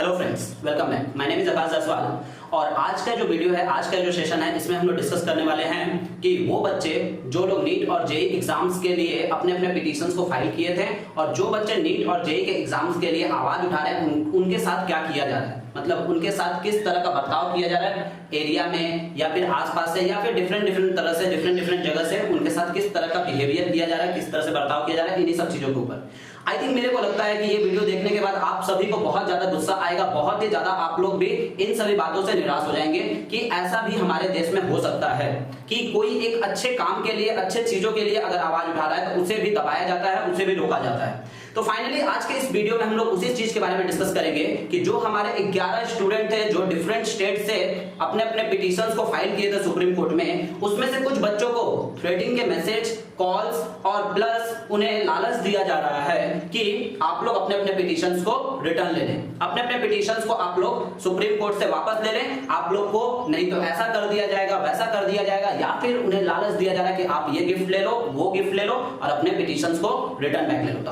Hello friends, welcome back. My name is Akash Jaiswal और आज का जो वीडियो है, आज का जो सेशन है, इसमें हम लोग डिस्कस करने वाले हैं कि वो बच्चे जो लोग नीट और जेई एग्जाम्स के लिए अपने अपने पिटीशंस को फाइल किए थे और जो बच्चे नीट और जेई के एग्जाम्स के लिए आवाज उठा रहे हैं उनके साथ क्या किया जा रहा है, मतलब उनके साथ किस तरह का बर्ताव किया जा रहा है एरिया में या फिर आसपास से या फिर डिफरेंट तरह से डिफरेंट जगह से उनके साथ किस तरह का बिहेवियर किया जा रहा है, किस तरह से बर्ताव किया जा रहा है, इन्हीं सब चीजों के ऊपर आई थिंक मेरे को लगता है कि ये वीडियो देखने के बाद आप सभी को बहुत ज्यादा गुस्सा आएगा, बहुत ही ज्यादा आप लोग भी इन सभी बातों से निराश हो जाएंगे कि ऐसा भी हमारे देश में हो सकता है कि कोई एक अच्छे काम के लिए, अच्छे चीजों के लिए अगर आवाज उठा रहा है तो उसे भी दबाया जाता है, उसे भी रोका जाता है। तो फाइनली आज के इस वीडियो में हम लोग उसी चीज के बारे में डिस्कस करेंगे कि जो हमारे 11 स्टूडेंट थे जो डिफरेंट स्टेट से अपने अपने पिटीशंस को फाइल किए थे सुप्रीम कोर्ट में, उसमें से कुछ बच्चों को थ्रेटिंग के मैसेज, कॉल्स और प्लस उन्हें लालच दिया जा रहा है कि आप लोग अपने अपने पिटीशंस को रिटर्न ले लें, अपने अपने पिटीशंस को आप लोग सुप्रीम कोर्ट से वापस ले लें, आप लोग को नहीं तो ऐसा कर दिया जाएगा, वैसा कर दिया जाएगा, या फिर उन्हें लालच दिया जा रहा है कि आप ये गिफ्ट ले लो, वो गिफ्ट ले लो और अपने पिटीशंस को रिटर्न बैक ले लो।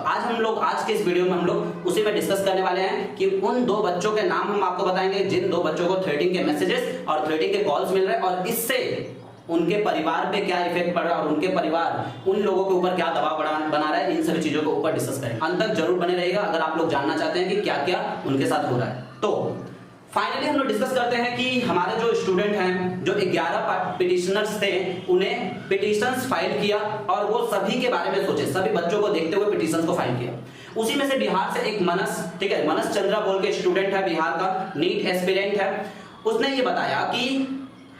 तो आज के इस वीडियो में हम लोग उसी में डिस्कस करने वाले हैं कि उन दो बच्चों के नाम हम आपको बताएंगे जिन दो बच्चों को थ्रेटिंग के मैसेजेस और थ्रेटिंग के कॉल्स मिल रहे हैं और इससे उनके परिवार पे क्या इफेक्ट पड़ रहा है और उनके परिवार उन लोगों के ऊपर क्या दबाव बना रहा है, इन सभी चीजों के ऊपर डिस्कस करेंगे। अंत तक जरूर बने रहिएगा अगर आप लोग जानना चाहते हैं कि क्या क्या उनके साथ हो रहा है। तो फाइनली हम लोग डिस्कस करते हैं कि हमारे जो स्टूडेंट हैं, जो 11 पिटिशनर्स थे, उन्हें पिटिशंस फाइल किया और वो सभी के बारे में सोचे, सभी बच्चों को देखते हुए पिटिशंस को फाइल किया। उसी में से बिहार से एक मनस, ठीक है, मनस चंद्रा बोल के स्टूडेंट है, बिहार का नीट एस्पिरेंट है। उसने ये बताया कि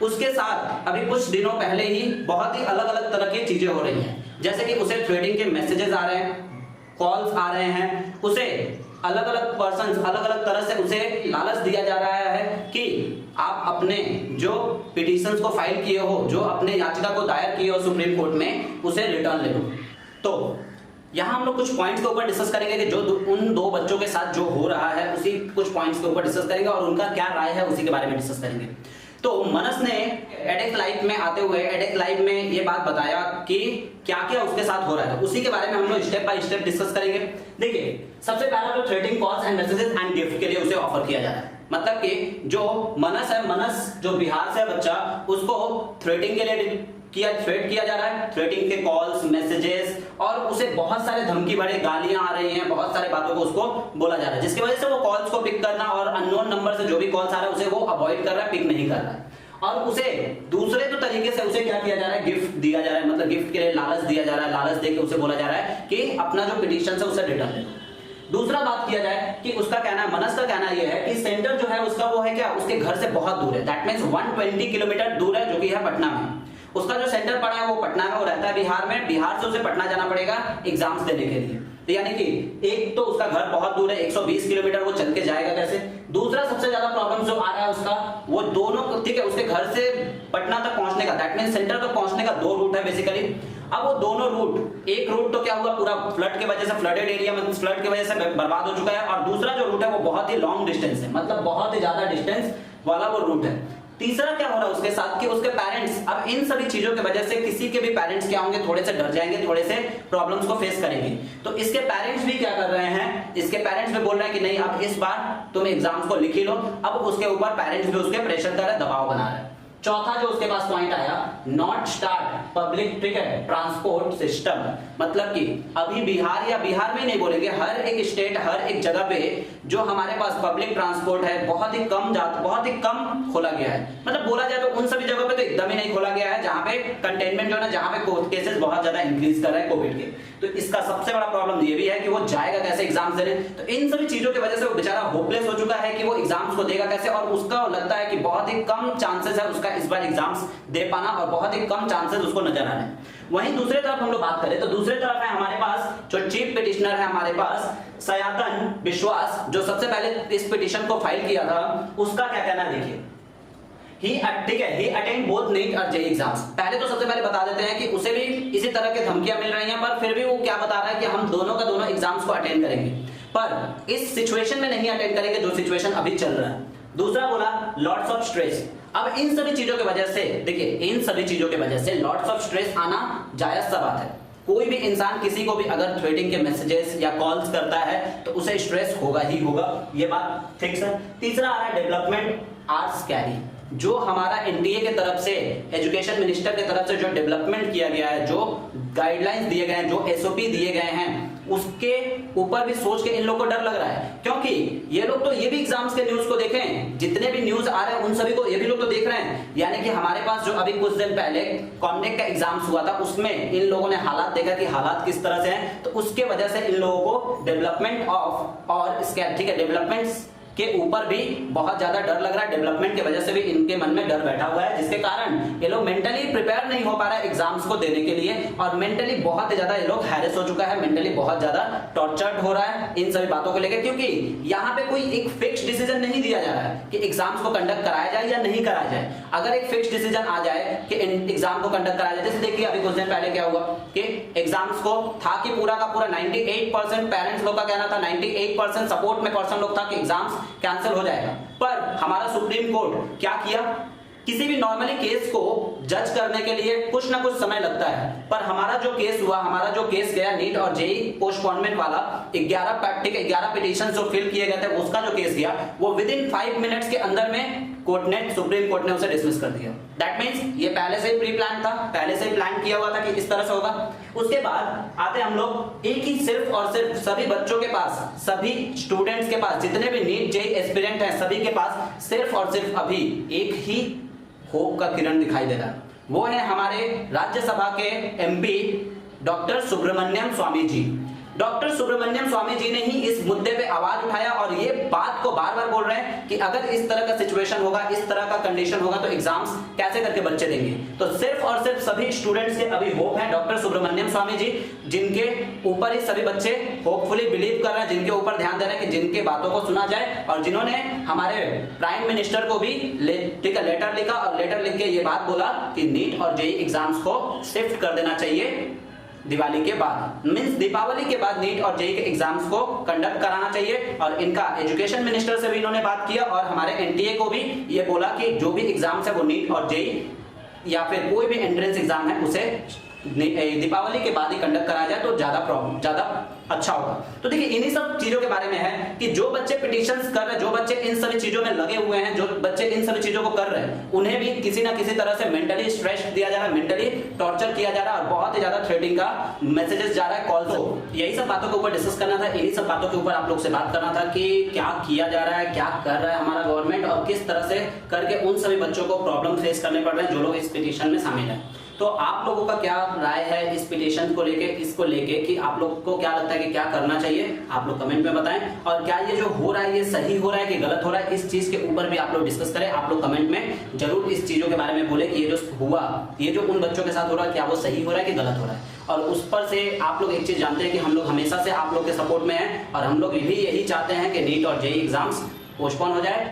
उसके साथ अभी कुछ दिनों पहले ही बहुत ही अलग अलग तरह की चीजें हो रही हैं, जैसे कि उसे थ्रेटिंग के मैसेजेस आ रहे हैं, कॉल्स आ रहे हैं, उसे अलग अलग पर्सन्स अलग अलग तरह से उसे लालच दिया जा रहा है कि आप अपने जो पिटीशंस को फाइल किए हो, जो अपने याचिका को दायर किए हो सुप्रीम कोर्ट में, उसे रिटर्न ले लो। तो यहाँ हम लोग कुछ पॉइंट्स के ऊपर डिस्कस करेंगे कि जो उन दो बच्चों के साथ जो हो रहा है उसी कुछ पॉइंट्स के ऊपर डिस्कस करेंगे और उनका क्या राय है उसी के बारे में डिस्कस करेंगे। तो मनस ने एडेक्स लाइव में आते हुए एडेक्स लाइव में ये बात बताया कि क्या क्या उसके साथ हो रहा है, तो उसी के बारे में हम लोग स्टेप बाय स्टेप डिस्कस करेंगे। देखिए, सबसे पहला तो threatening calls and messages and gift के लिए उसे ऑफर किया जा रहा है, मतलब कि जो मनस है, मनस जो बिहार से बच्चा, उसको थ्रेटिंग के लिए थ्रेट किया जा रहा है, थ्रेटिंग के कॉल्स, मैसेजेस और उसे बहुत सारे धमकी भरे गालियां आ रही हैं, बहुत सारे बातों को उसको बोला जा रहा है, जिसकी वजह से वो कॉल्स को पिक करना और अननोन नंबर से जो भी कॉल्स आ रहा है उसे वो अवॉइड कर रहा है, पिक नहीं कर रहा है। और उसे दूसरे तो तरीके से उसे क्या किया जा रहा है, गिफ्ट दिया जा रहा है, मतलब गिफ्ट के लिए लालच दिया जा रहा है, लालच देके उसे बोला जा रहा है कि अपना जो पिटीशन है उसे रिटर्न ले लो। दूसरा बात किया जाए कि उसका कहना है, मनस का कहना यह है कि सेंटर जो है उसका वो है क्या, उसके घर से बहुत दूर है, दैट मींस 120 किलोमीटर दूर है, जो कि है पटना में। उसका जो सेंटर पड़ा है वो पटना में, वो रहता है बिहार में, बिहार से उसे पटना जाना पड़ेगा एग्जाम्स देने के लिए। तो यानी कि एक तो उसका घर बहुत दूर है, 120 किलोमीटर वो चल के जाएगा कैसे। दूसरा सबसे ज्यादा प्रॉब्लम जो आ रहा है उसका, वो दोनों, ठीक है, उसके घर से पटना तक पहुंचने का, दैट मींस सेंटर तक पहुंचने का 2 रूट है बेसिकली। अब वो दोनों रूट, एक रूट तो क्या हुआ, पूरा फ्लड की वजह से, फ्लडेड एरिया में फ्लड की वजह से बर्बाद हो चुका है, और दूसरा जो रूट है वो बहुत ही लॉन्ग डिस्टेंस है, मतलब बहुत ही ज्यादा डिस्टेंस वाला वो रूट है। तीसरा क्या हो रहा है उसके साथ कि उसके पेरेंट्स, अब इन सभी चीजों की वजह से किसी के भी पेरेंट्स क्या होंगे, थोड़े से डर जाएंगे, थोड़े से प्रॉब्लम्स को फेस करेंगे। तो इसके पेरेंट्स भी क्या कर रहे हैं, इसके पेरेंट्स भी बोल रहे हैं कि नहीं अब इस बार तुम एग्जाम्स को लिख ही लो। अब उसके ऊपर पेरेंट्स भी उसके प्रेशर कर रहे हैं, दबाव बना रहे हैं। चौथा जो उसके पास पॉइंट आया, not start public ticket transport system, मतलब कि अभी बिहार या बिहार में नहीं बोलेंगे, हर एक स्टेट, हर एक जगह पे जो हमारे पास पब्लिक ट्रांसपोर्ट है बहुत ही कम खोला गया है। मतलब बोला जाए तो उन सभी जगहों पे तो एकदम ही नहीं खोला गया है जहां पे कंटेनमेंट जो है ना, जहां पे केसेस बहुत ज्यादा इंक्रीज कर रहे हैं कोविड के। तो इसका सबसे बड़ा प्रॉब्लम ये भी है कि वो जाएगा कैसे एग्जाम देने। तो इन सभी चीजों की वजह से वो बेचारा होपलेस हो चुका है कि वो एग्जाम्स को देगा कैसे, और उसका लगता है कि बहुत ही कम चांसेस है उसका इस बार एग्जाम्स दे पाना, और बहुत ही कम चांसेस उसको नजर आ रहे हैं। वहीं दूसरे तरफ हम लोग बात करें तो दूसरे तरफ है हमारे पास जो चीफ पिटिशनर है हमारे पास, सयातन विश्वास, जो सबसे पहले इस पिटिशन को फाइल किया था, उसका क्या कहना है देखिए। ठीक है, he attend both NEET और JEE एग्जाम्स। पहले तो सबसे पहले बता देते हैं कि उसे भी इसी तरह की धमकियां मिल रही हैं, पर फिर भी वो क्या बता रहा है कि हम दोनों का दोनों एग्जाम्स को अटेंड करेंगे, पर इस सिचुएशन में नहीं अटेंड करेंगे जो सिचुएशन अभी चल रहा है। दूसरा बोला लॉट्स ऑफ स्ट्रेस। अब इन सभी चीजों की वजह से, देखिए, इन सभी चीजों की वजह से लॉट्स ऑफ स्ट्रेस आना जायज सा बात है। कोई भी इंसान किसी को भी अगर थ्रेटिंग के मैसेजेस या कॉल्स करता है तो उसे स्ट्रेस होगा ही होगा, ये बात फिक्स है। तीसरा आ रहा है डेवलपमेंट आर स्कैरी। जो हमारा एनटीए के तरफ से, एजुकेशन मिनिस्टर के तरफ से जो डेवलपमेंट किया गया है, जो गाइडलाइंस दिए गए हैं, जो एसओपी दिए गए हैं, उसके ऊपर भी सोच के इन लोगों को डर लग रहा है। क्योंकि ये लोग तो ये भी एग्जाम्स के न्यूज को देखें, जितने भी न्यूज आ रहे हैं उन सभी को ये भी लोग तो देख रहे हैं। यानी कि हमारे पास जो अभी कुछ दिन पहले कॉन्टेक्ट का एग्जाम्स हुआ था, उसमें इन लोगों ने हालात देखा कि हालात किस तरह से हैं, तो उसके वजह से इन लोगों को डेवलपमेंट ऑफ और ठीक है, डेवलपमेंट्स के ऊपर भी बहुत ज्यादा डर लग रहा है। डेवलपमेंट की वजह से भी इनके मन में डर बैठा हुआ है, जिसके कारण ये लोग मेंटली प्रिपेयर नहीं हो पा रहा है एग्जाम्स को देने के लिए, और मेंटली बहुत ज्यादा ये लोग हैरेस हो चुका है, मेंटली बहुत ज्यादा टॉर्चर्ड हो रहा है इन सभी बातों को लेकर। क्योंकि यहाँ पे कोई एक फिक्स डिसीजन नहीं दिया जा रहा है कि एग्जाम्स को कंडक्ट कराया जाए या नहीं कराया जाए। अगर एक फिक्स डिसीजन आ जाए कि एग्जाम को कंडक्ट कराया जाए, जैसे देखिए अभी कुछ दिन पहले क्या हुआ कि एग्जाम्स को था कि पूरा का पूरा 98% पेरेंट्स लोग का कहना था, 98% सपोर्ट में पर्सन लोग था कि एग्जाम्स कैंसिल हो जाएगा। पर हमारा सुप्रीम कोर्ट क्या किया, किसी भी नॉर्मली केस को जज करने के लिए कुछ ना कुछ समय लगता है, पर हमारा जो केस हुआ, हमारा जो केस गया नीट और जेई पोस्टपोनमेंट वाला, 11 पिटीशन जो फिल किए गए थे, उसका जो केस गया वो विद इन 5 मिनट्स के अंदर में सुप्रीम कोर्ट ने उसे डिसमिस कर दिया। दैट मींस ये पहले से ही प्री प्लान था, पहले से ही प्लान किया हुआ था कि इस तरह से होगा। उसके बाद आते हम लोग एक ही सिर्फ और सिर्फ सभी बच्चों के पास, सभी स्टूडेंट्स के पास, जितने भी नीट जेई एस्पिरेंट हैं, सभी के पास सिर्फ और सिर्फ अभी एक ही होप का किरण दिखाई दे रहा है। वो है हमारे राज्यसभा के MP doctor Subramaniam Swami ji. Doctor Subramaniam Swami ji ने ही इस मुद्दे पे आवाज उठाया और ये बात को बार बार बोल रहे हैं कि अगर इस तरह का सिचुएशन होगा, इस तरह का कंडीशन होगा, तो एग्जाम्स कैसे करके बच्चे देंगे। तो सिर्फ और सिर्फ सभी स्टूडेंट्स के अभी होप है डॉक्टर सुब्रमण्यम स्वामी जी, जिनके ऊपर ही सभी बच्चे होपफुली बिलीव कर रहे हैं, जिनके ऊपर ध्यान दे रहे हैं कि जिनके बातों को सुना जाए, और जिन्होंने हमारे प्राइम मिनिस्टर को भी लेटर लिखा और लेटर लिख के ये बात बोला कि नीट और जेई एग्जाम्स को शिफ्ट कर देना चाहिए दिवाली के बाद, मींस दीपावली के बाद नीट और जेई के एग्जाम्स को कंडक्ट कराना चाहिए। और इनका एजुकेशन मिनिस्टर से भी इन्होंने बात किया और हमारे एनटीए को भी ये बोला कि जो भी एग्जाम्स है वो नीट और जेई या फिर कोई भी एंट्रेंस एग्जाम है उसे दीपावली के बाद ही कंडक्ट कराया जाए तो ज्यादा अच्छा होगा। तो देखिए इन्हीं सब चीजों के बारे में है कि जो बच्चे पिटीशंस कर रहे हैं, जो बच्चे इन सभी चीजों में लगे हुए हैं, जो बच्चे इन सभी चीजों को कर रहे हैं, उन्हें भी किसी ना किसी तरह से मेंटली स्ट्रेस दिया जा रहा है, मेंटली टॉर्चर किया जा रहा है और बहुत ही ज्यादा थ्रेटिंग का मैसेजेस जा रहा है, कॉल्स हो। यही सब बातों के ऊपर डिस्कस करना था, इन्हीं सब बातों के ऊपर आप लोग से बात करना था कि क्या किया जा रहा है, क्या कर रहा है हमारा गवर्नमेंट और किस तरह से करके उन सभी बच्चों को प्रॉब्लम फेस करने पड़ रहे हैं जो लोग इस पिटीशन में शामिल है। तो आप लोगों का क्या राय है इस पिटीशन को लेके, इसको लेके कि आप लोग को क्या लगता है कि क्या करना चाहिए, आप लोग कमेंट में बताएं। और क्या ये जो हो रहा है ये सही हो रहा है कि गलत हो रहा है, इस चीज के ऊपर भी आप लोग डिस्कस करें। आप लोग कमेंट में जरूर इस चीजों के बारे में बोले कि ये जो हुआ, ये जो उन बच्चों के साथ हो रहा है, क्या वो सही हो रहा है कि गलत हो रहा है। और उस पर से आप लोग एक चीज जानते हैं कि हम लोग हमेशा से आप लोग के सपोर्ट में हैं और हम लोग भी यही चाहते हैं कि नीट और जेई एग्जाम्स पोस्टपोन हो जाए।